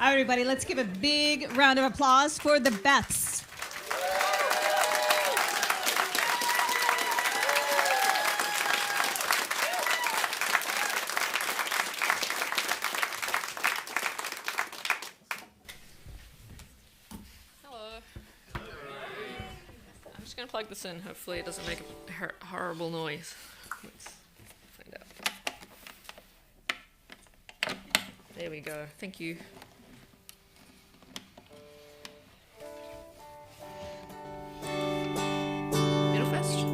All right, everybody, let's give a big round of applause for the Beths. Hello. I'm just going to plug this in. Hopefully it doesn't make a horrible noise. Let's find out. There we go. Thank you. Middle fist.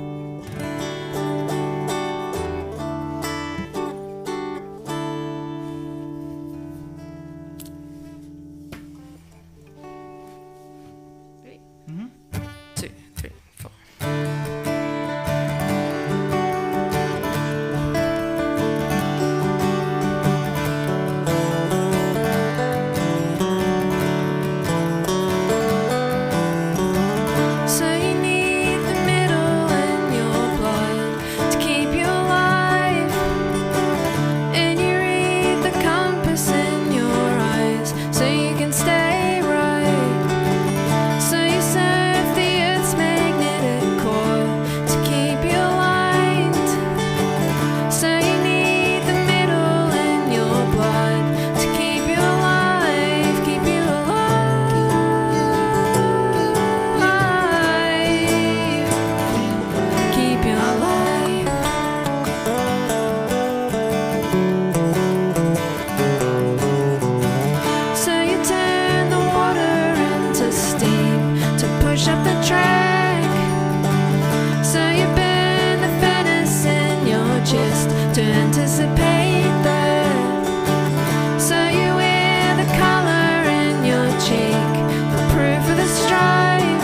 Ready? 2, 3, 4. So you need the middle in your blood to keep you alive, and you read the compass in your eyes so you can stay right. So you surf the Earth's magnetic core to keep you aligned. So you need the middle in your blood to keep you alive, keep you alive, keep you alive. So you turn the water into steam to push up the track. So you burn the furnace in your chest to anticipate that. So you wear the color in your cheek, the proof of the strife.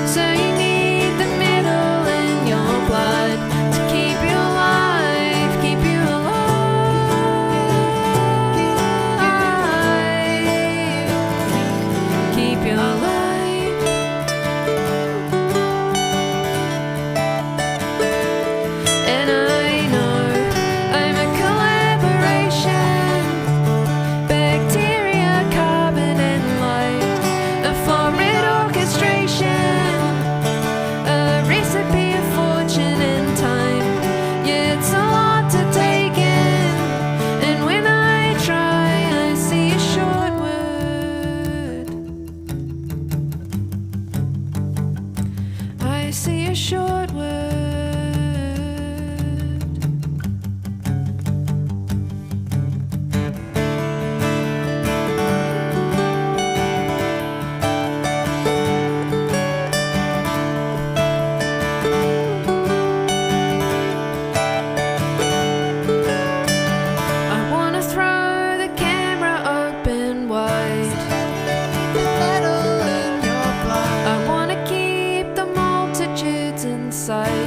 So you need the middle in your blood to keep you alive, keep you alive, keep you alive. And I know I'm a collaboration, bacteria, carbon and light, a florid orchestration, a recipe of fortune and time. Yeah, it's a lot to take in, and when I try, I see a short word. I see a short word. I wanna throw the camera open wide. I wanna keep the multitudes inside.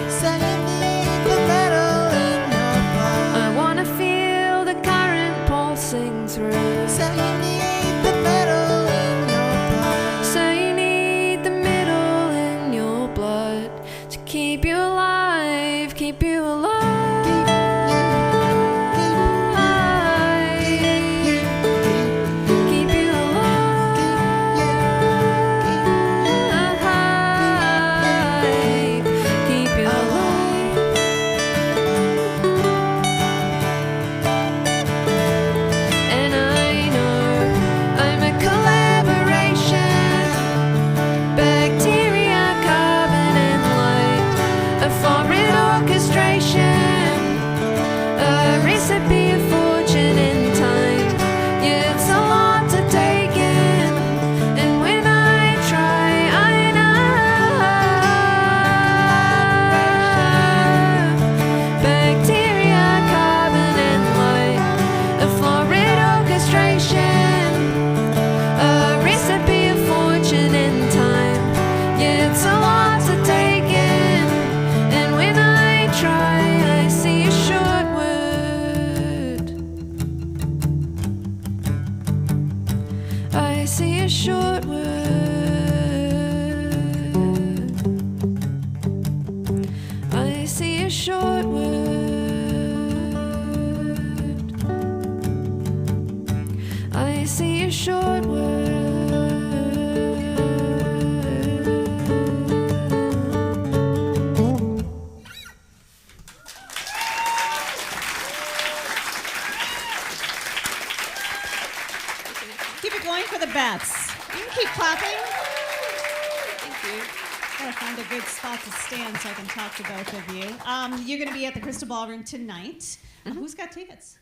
gotta find a good spot to stand so I can talk to both of you. You're gonna be at the Crystal Ballroom tonight. Who's got tickets?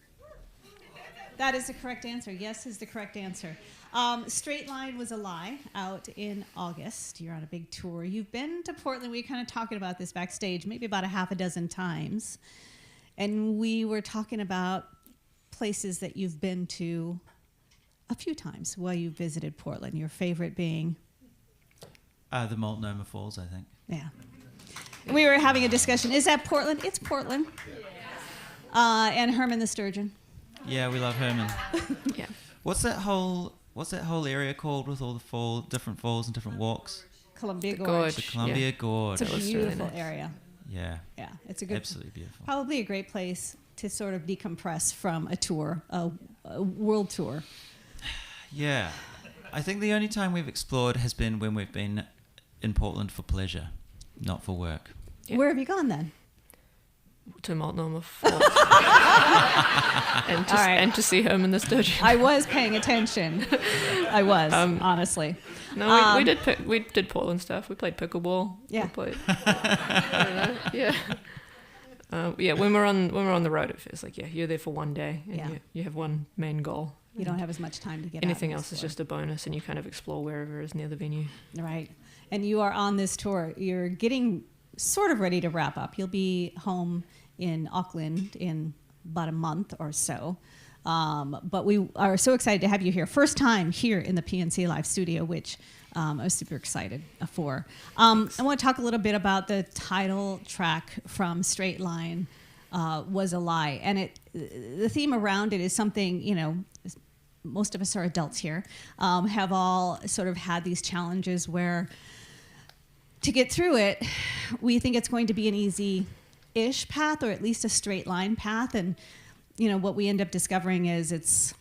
That is the correct answer. Yes is the correct answer. Straight Line was a lie out in August. You're on a big tour. You've been to Portland. We were kind of talking about this backstage, maybe about a half a dozen times. And we were talking about places that you've been to a few times while you visited Portland. Your favorite being? The Multnomah Falls, I think. Yeah. We were having a discussion. Is that Portland? It's Portland. And Herman the Sturgeon. Yeah, we love Herman. Yeah. What's that whole area called with all the different falls and different walks? Columbia The Gorge. The Columbia Gorge. It's a That looks beautiful really nice. area. Yeah. Yeah, it's a good, Absolutely beautiful. probably a great place to sort of decompress from a tour, a world tour. Yeah. I think the only time we've explored has been when we've been in Portland for pleasure, not for work. Yeah. Where have you gone then? To Multnomah Falls. All right. and to see Herman the Sturgeon. I was paying attention. I was, honestly. No, we did Portland stuff. We played pickleball. Yeah. We played, I don't know. Yeah. Yeah. When we're on the road, it feels like you're there for one day and Yeah. you have one main goal. You don't have as much time to get Anything out else is just a bonus, and you kind of explore wherever is near the venue. Right. And you are on this tour. You're getting sort of ready to wrap up. You'll be home in Auckland in about a month or so. But we are so excited to have you here. First time here in the PNC Live Studio, which I was super excited for. I want to talk a little bit about the title track from Straight Line, Was a Lie. And the theme around it is something, most of us are adults here, have all sort of had these challenges where to get through it, we think it's going to be an easy-ish path, or at least a straight line path. And, what we end up discovering is it's,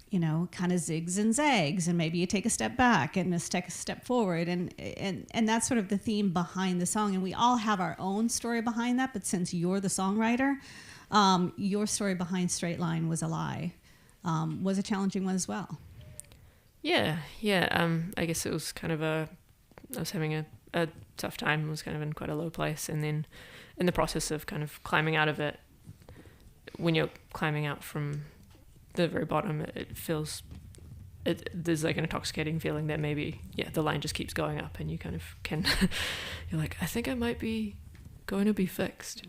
kind of zigs and zags, and maybe you take a step back and take a step forward. And that's sort of the theme behind the song. And we all have our own story behind that. But since you're the songwriter, your story behind Straight Line Was a Lie was a challenging one as well. Yeah. I guess it was kind of I was having a tough time. I was kind of in quite a low place, and then in the process of kind of climbing out of it, when you're climbing out from the very bottom, there's like an intoxicating feeling that maybe the line just keeps going up, and you kind of can you're like, I think I might be going to be fixed.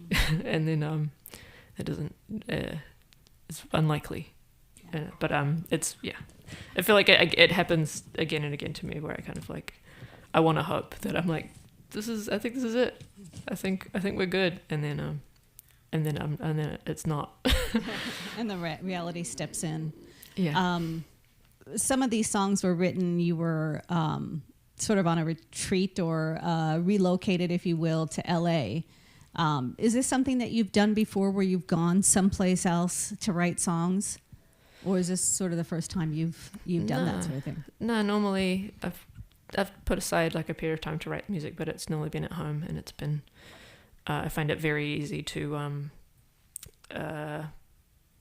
And then it doesn't, it's unlikely. But it's I feel like it happens again and again to me, where I kind of like, I want to hope that I'm like, I think this is it. I think we're good. And then it's not. And the reality steps in. Yeah. Some of these songs were written, you were sort of on a retreat or relocated, if you will, to LA. Is this something that you've done before, where you've gone someplace else to write songs? Or is this sort of the first time you've done that sort of thing? No, normally I've put aside like a period of time to write music, but it's normally been at home, and it's been, I find it very easy to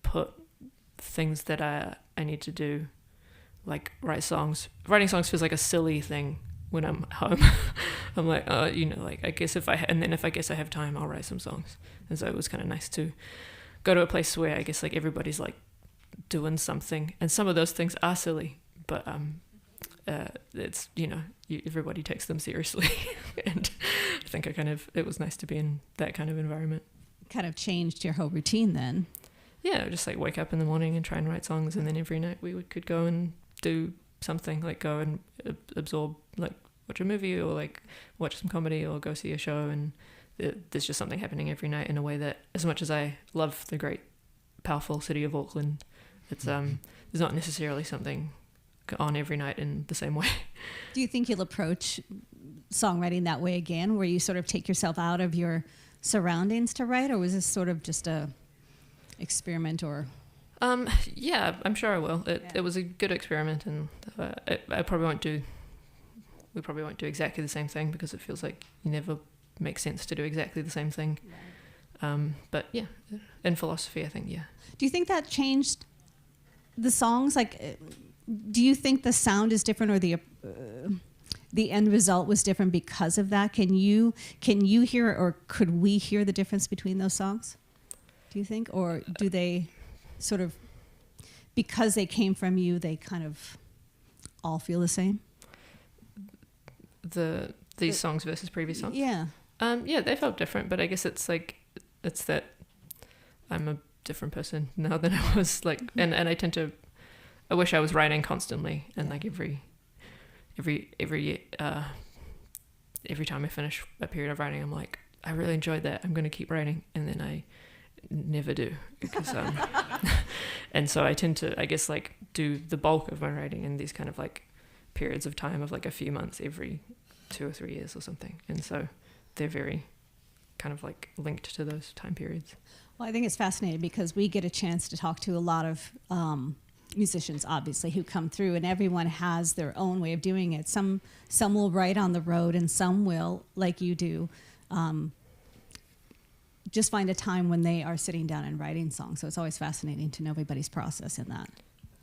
put things that I need to do, like write songs. Writing songs feels like a silly thing when I'm home. I'm like, I guess if I have time, I'll write some songs. And so it was kind of nice to go to a place where I guess like everybody's like doing something, and some of those things are silly, but it's everybody takes them seriously. And I think it was nice to be in that kind of environment. Kind of changed your whole routine then. Yeah, just like wake up in the morning and try and write songs, and then every night we could go and do something, like go and absorb, like watch a movie, or like watch some comedy, or go see a show. And there's just something happening every night in a way that, as much as I love the great powerful city of Auckland, it's there's not necessarily something on every night in the same way. Do you think you'll approach songwriting that way again, where you sort of take yourself out of your surroundings to write, or was this sort of just a experiment? Or yeah, I'm sure I will. It was a good experiment, and we probably won't do exactly the same thing, because it feels like it never makes sense to do exactly the same thing. Right. But yeah, in philosophy, I think, yeah. Do you think that changed the songs? Like, do you think the sound is different, or do the end result was different because of that. Can you hear, or could we hear the difference between those songs, do you think? Or do they sort of, because they came from you, they kind of all feel the same? These songs versus previous songs? Yeah. Yeah, they felt different, but I guess it's that I'm a different person now than I was, like, and I wish I was writing constantly, and like every time I finish a period of writing, I'm like, I really enjoyed that, I'm going to keep writing, and then I never do, because and so I tend to, I guess, like, do the bulk of my writing in these kind of like periods of time of like a few months every 2 or 3 years or something, and so they're very kind of like linked to those time periods. Well, I think it's fascinating because we get a chance to talk to a lot of musicians, obviously, who come through, and everyone has their own way of doing it. Some will write on the road, and some will, like you do, just find a time when they are sitting down and writing songs. So it's always fascinating to know everybody's process in that.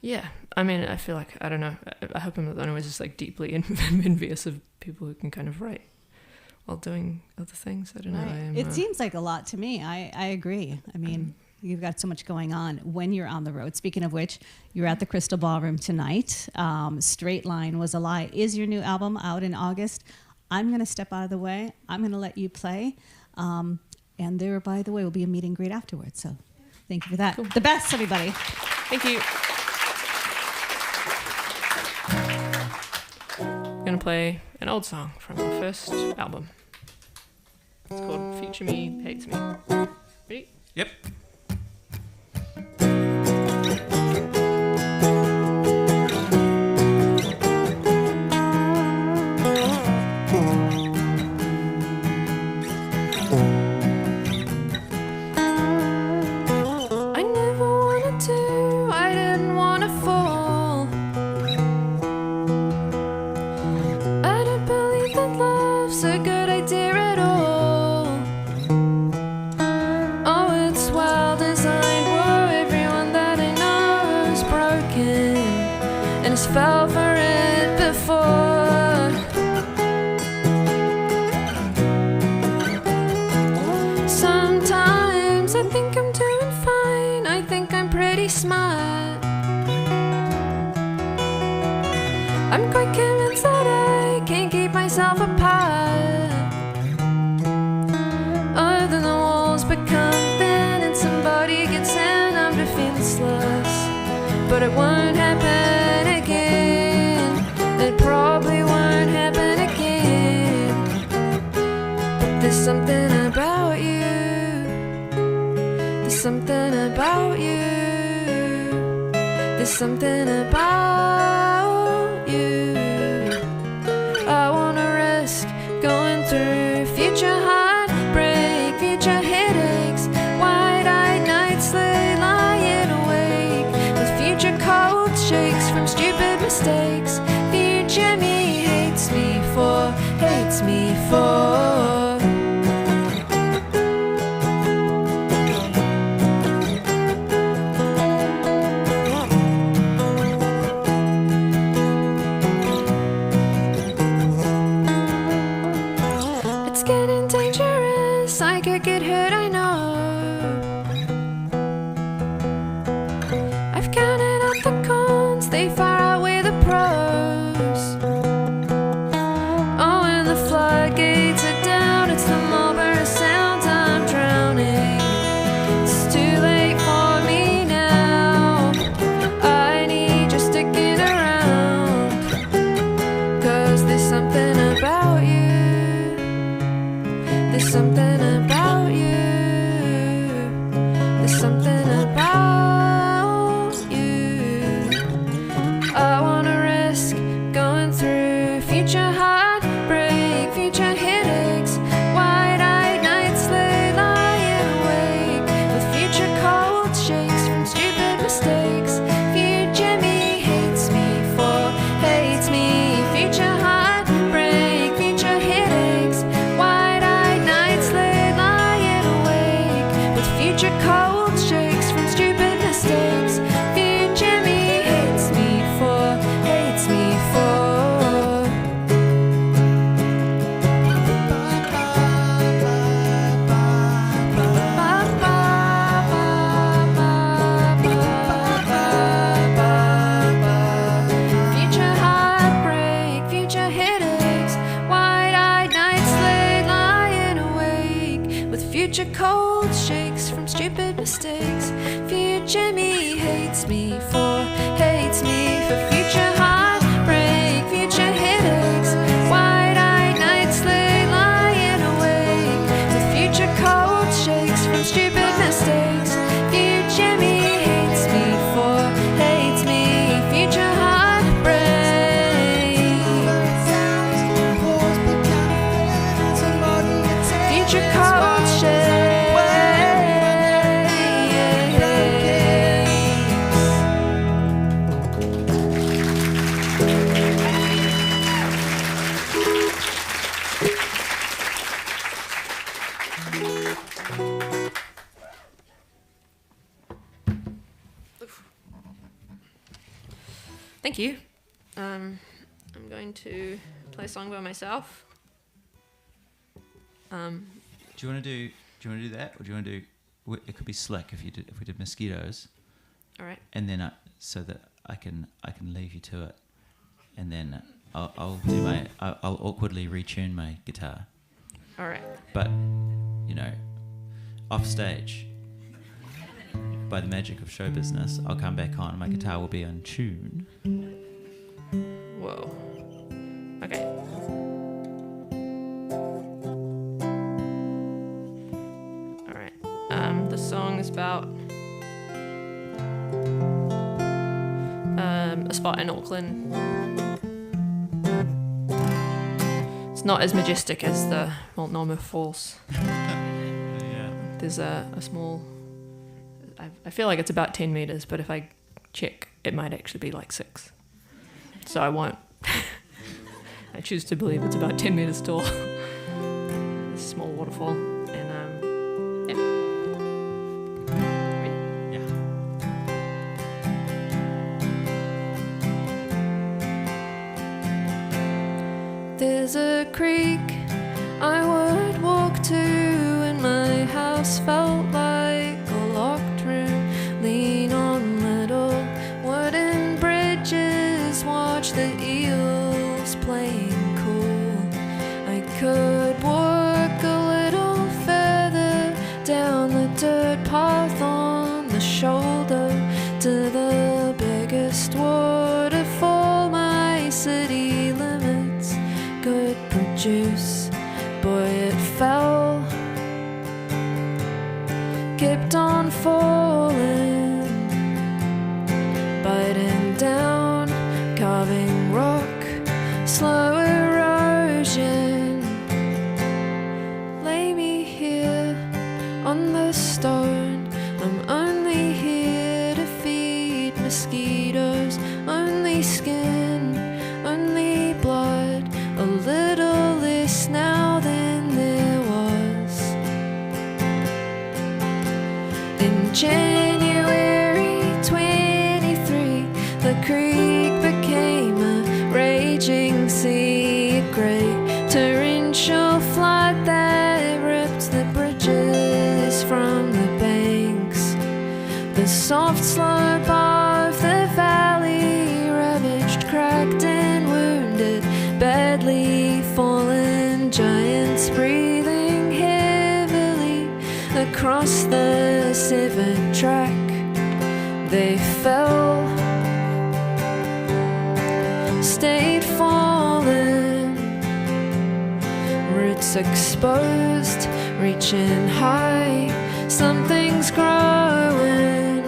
Yeah, I mean, I feel like, I don't know, I hope I'm not the only one just like deeply envious of people who can kind of write while doing other things. I don't know. Right. It seems like a lot to me. I agree. I mean, you've got so much going on when you're on the road. Speaking of which, you're at the Crystal Ballroom tonight. Straight Line Was a Lie is your new album, out in August. I'm going to step out of the way. I'm going to let you play. And there, by the way, will be a meet and greet afterwards. So thank you for that. Cool. The Beths, everybody. Thank you. I'm going to play an old song from our first album. It's called Future Me Hates Me. Ready? Yep. I never wanted to, I didn't want to fall. I don't believe that love's a good idea at all. Oh, it's well designed, whoa, everyone that I know is broken and has fell for it before. Sometimes I think I'm doing fine, I think I'm pretty smart. I'm quite convinced that I can't keep myself apart. Oh, then the walls become thin and somebody gets in, I'm defenseless. But it won't happen again, it probably won't happen again. But there's something about you, there's something about you, there's something about you. I wanna risk going through future heartbreak, future headaches, wide-eyed nights late lying awake, with future cold shakes from stupid mistakes. Future me hates me for, hates me for. It's getting dangerous, I could get hurt, I know. I've counted out the cons, they far outweigh the pros. Oh, when the floodgates are down, it's the Marlboro sounds I'm drowning. It's too late for me now, I need you sticking around. 'Cause there's something about you, Future cold shakes from stupid mistakes. Future me hates me for future heartbreak. Future headaches, wide-eyed nights lay lying awake. The future cold shakes from stupid mistakes. Future me hates me for future heartbreak. Future cold shakes. Thank you. I'm going to play a song by myself. Do you want to do that, or do you want to do? It could be slick if we did mosquitoes. All right. And then so that I can leave you to it, and then I'll awkwardly retune my guitar. All right. But off stage, by the magic of show business, I'll come back on. My guitar will be on tune. Whoa. Okay. All right. The song is about a spot in Auckland. It's not as majestic as the Multnomah Falls. Yeah. There's a small. I feel like it's about 10 meters, but if I check, it might actually be like 6. So I won't. I choose to believe it's about 10 meters tall. It's a small waterfall, and yeah. Ready? Yeah. There's a creek I would walk to, and my house felt like a locked room. Lean on little wooden bridges, watch the eels playing cool. I could walk a little further down the dirt path on the shoulder to the biggest waterfall my city limits could produce. Boy, it fell, kept on falling, biting down, carving rock, slow erosion. Lay me here on the stone. I'm only here to feed mosquitoes. Only skin, only blood, a little less now than there was. In January 23, the creek became a raging sea, a great torrential flood that ripped the bridges from the banks. The soft slope of the valley ravaged, cracked and wounded, badly fallen giants breathing heavily across the severed track. They fell, stayed fallen, roots exposed, reaching high, something's growing.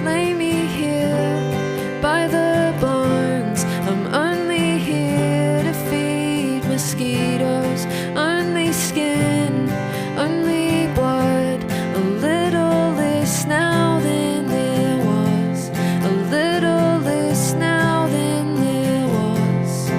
Lay me here by the bones. I'm only here to feed mosquitoes. Only skin, only blood, a little less now than there was. A little less now than there was.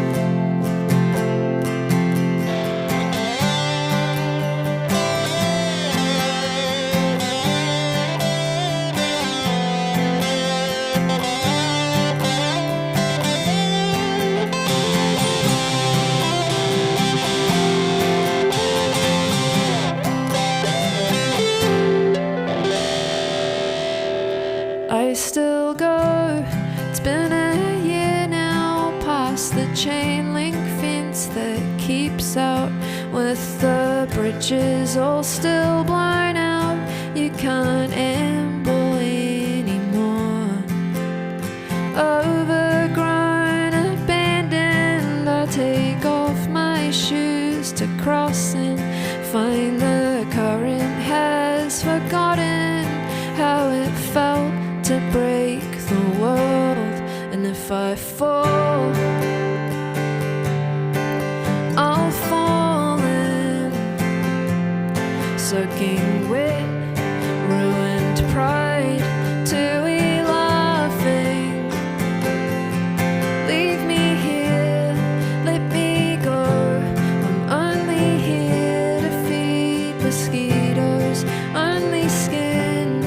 I still go. It's been a year now, past the chain link fence that keeps out with the bridge bridges all still blown out. You can't amble anymore. Overgrown, abandoned, I take off my shoes to cross and find the current has forgotten how it felt to break the world. And if I fall, I'll fall in, soaking wet, ruined pride, too laughing. Leave me here, let me go. I'm only here to feed mosquitoes, only skin,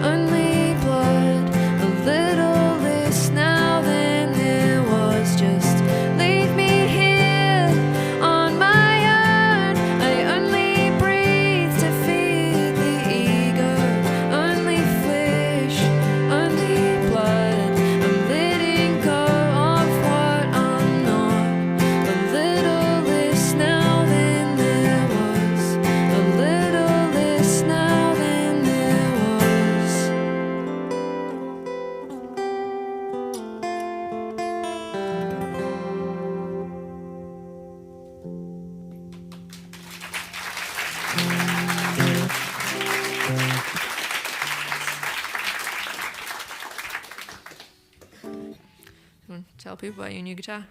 only blood, a little less now than there was. Just leave me here on my own. I only breathe to feed the ego, only flesh, only blood. I'm letting go of what I'm not, a little less now than there was, a little less now than there was. You want to tell people about your new guitar?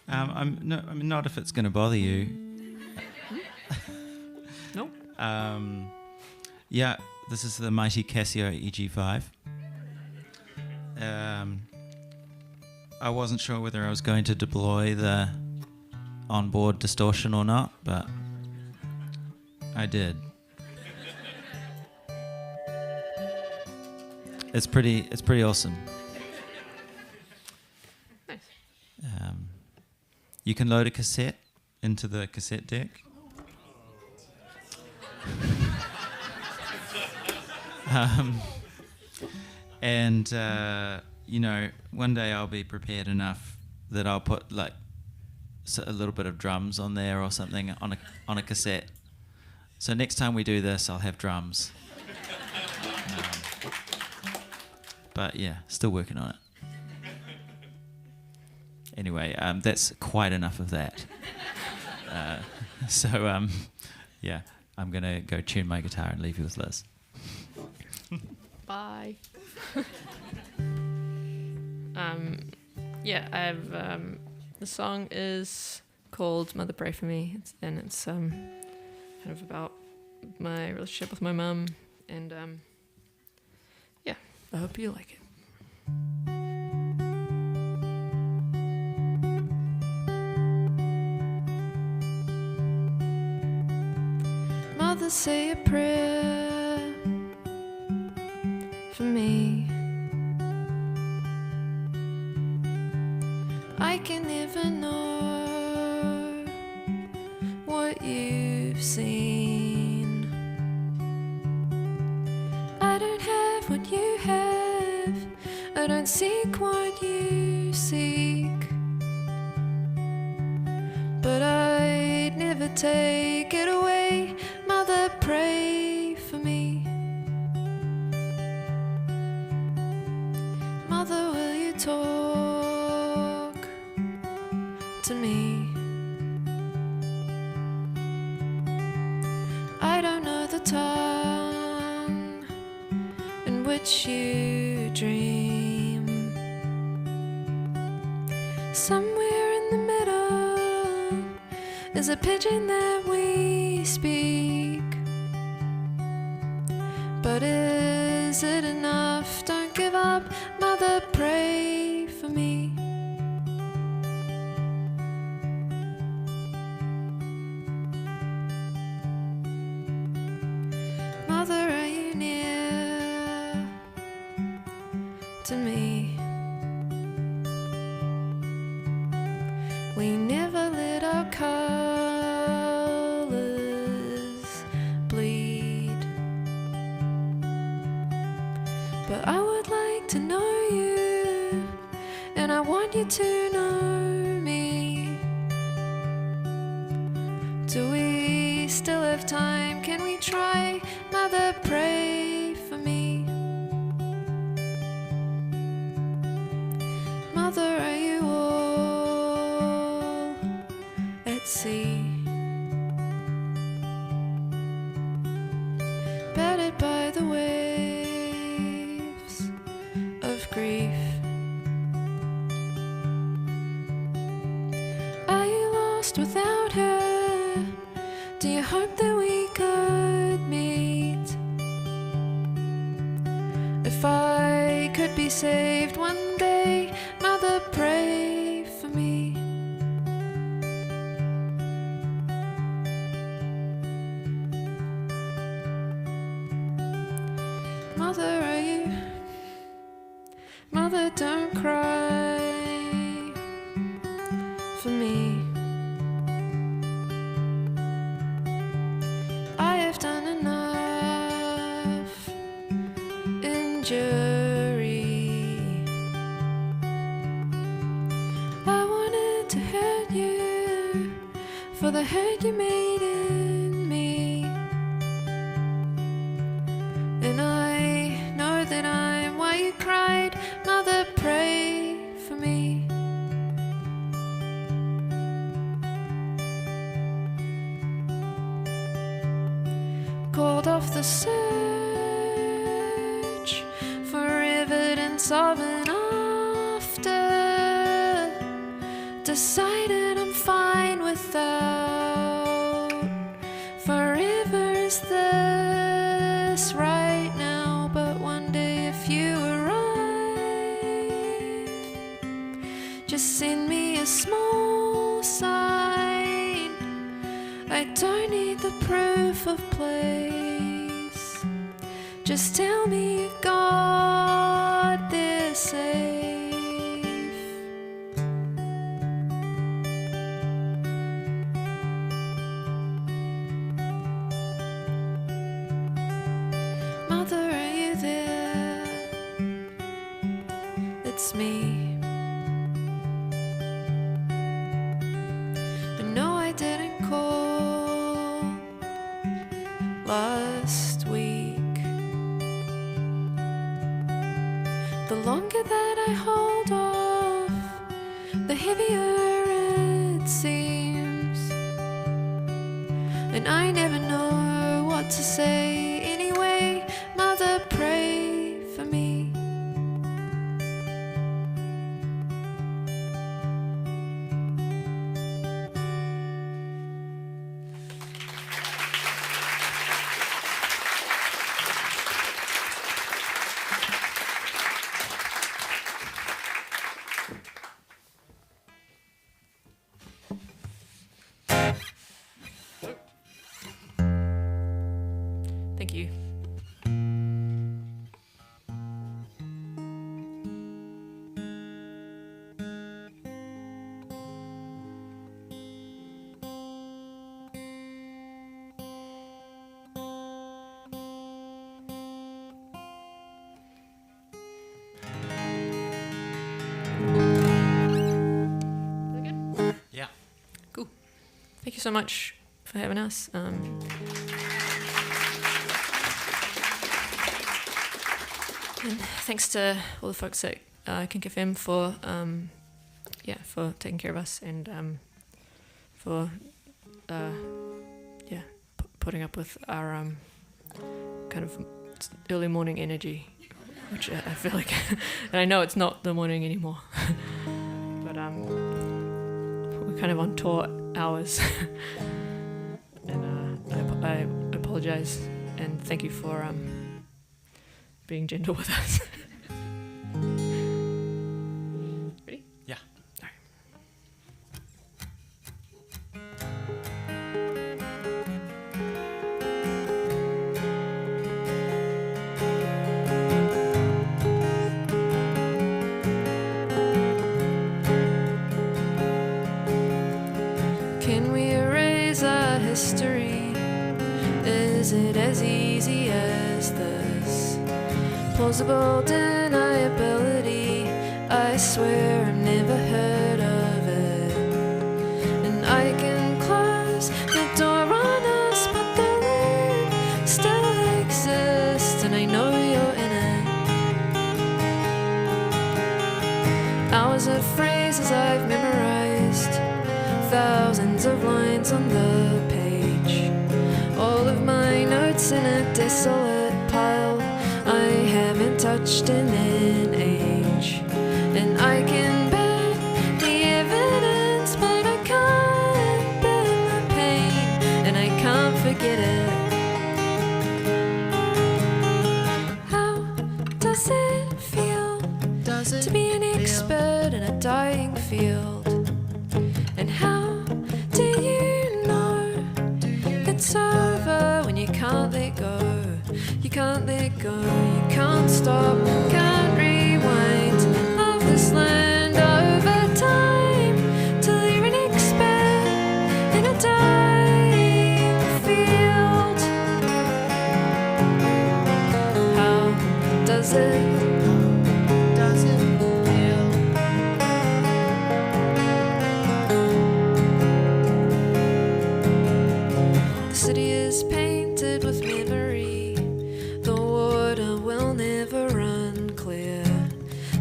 I'm not if it's going to bother you. No. Yeah, this is the mighty Casio EG5. I wasn't sure whether I was going to deploy the onboard distortion or not, but I did. It's pretty awesome. Nice. You can load a cassette into the cassette deck. And one day I'll be prepared enough that I'll put like a little bit of drums on there or something on a cassette. So next time we do this, I'll have drums. But yeah, still working on it. Anyway, that's quite enough of that. Yeah, I'm gonna go tune my guitar and leave you with Liz. Bye. Yeah, I have the song is called "Mother Pray for Me," and it's kind of about my relationship with my mum, and yeah, I hope you like it. Mother, say a prayer for me. I can never know what you've seen. I don't have what you have. I don't seek what you seek. But I'd never take it away. Mother, pray for me. Mother, will you talk to me? I don't know the tongue in which you dream. Somewhere in the middle is a pigeon that we speak. But is it enough? Don't give up. Mother, pray for me. Mother, are you near to me? We never let our colors bleed. But I would like to know you, and I want you to know me. time, can we try? Mother, pray for me. Mother, are you all at sea? Battered by the waves of grief. Are you lost without her? Do you hope that we could meet? If I could be saved one day, Mother, pray for me. Mother, are you? Mother, don't cry for me. I have done enough injury. I wanted to hurt you for the hurt you made in me. And I know that I'm why you cried. Mother, pray for me. Called off the search for evidence of an after. Decided I'm fine without. Forever is this right now, but one day if you arrive, just send me a small sign. I don't need the proof of place. Just tell me you got this safe. Mother, are you there? It's me. I know I didn't call last week. The longer that I hold off, the heavier it seems. And I never know what to say anyway. Mother, pray for me. Thank you. Yeah. Cool. Thank you so much for having us. And thanks to all the folks at KINK FM for for taking care of us and for putting up with our kind of early morning energy, which I feel like, and I know it's not the morning anymore, but we're kind of on tour hours, and I apologize and thank you for being gentle with us. Ready? Yeah. All right. Can we erase our history? Is it as easy as this? Plausible deniability, I swear I've never heard of it. And I can close the door on us, but the aged and then age. And I can bear the evidence, but I can't bear the pain, and I can't forget it. How does it feel to be an expert in a dying field? And how do you know it's over when you can't let go? You can't let go, you can't stop, can't rewind. Love this land over time till you're an expert in a dying field. How does it feel? The city is painted with memory. The water will never run clear.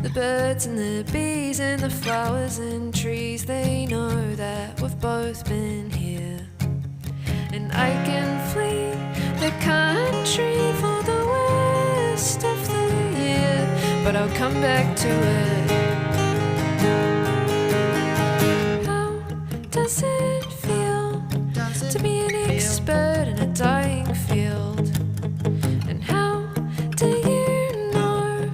The birds and the bees and the flowers and trees, they know that we've both been here. And I can flee the country for the worst of the year, but I'll come back to it. How does it feel to be an expert in a dying field? And how do you know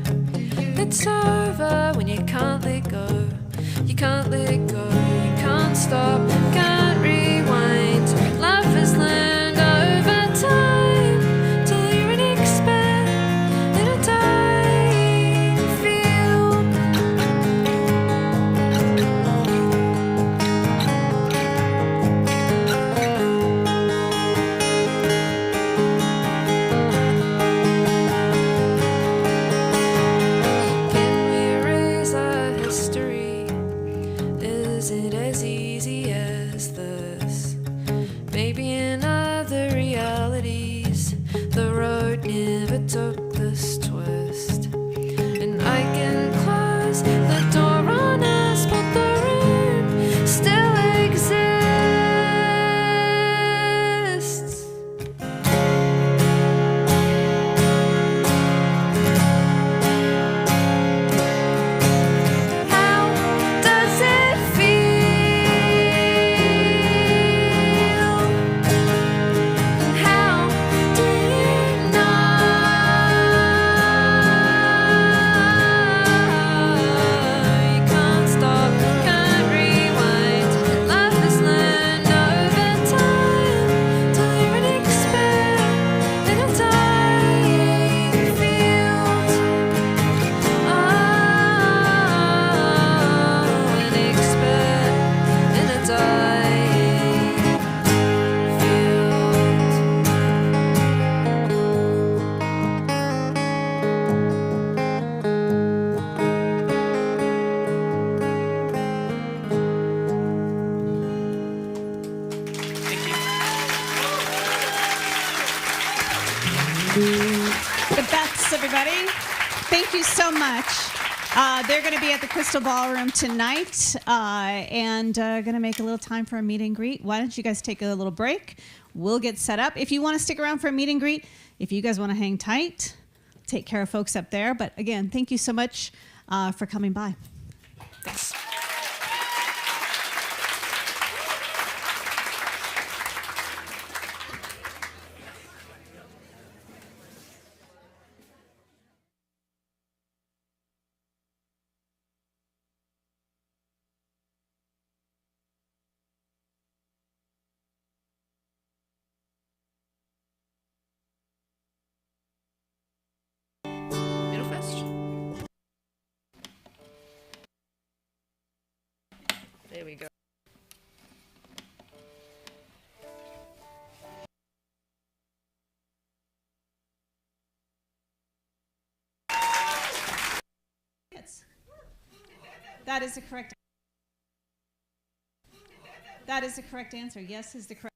it's over when you can't let go? You can't let go, you can't stop, can't rewind. Life is learned over time till you're an expert in a dying field. Can we erase our history? Is it as easy as this? Maybe in other realities the road never took this twist. And I can close the door on us, but the room still exists. How does it feel? How do you know? You can't stop, can't rewind. Life is learned over time till you're an expert in a dying field. Oh, an expert in a dying field. Thank you. The Beths, everybody. Thank you so much. They're going to be at the Crystal Ballroom tonight and going to make a little time for a meet and greet. Why don't you guys take a little break? We'll get set up. If you want to stick around for a meet and greet, if you guys want to hang tight, take care of folks up there. But again, thank you so much for coming by. Thanks. Middle fist. There we go. That is the correct. That is the correct answer. Yes is the correct.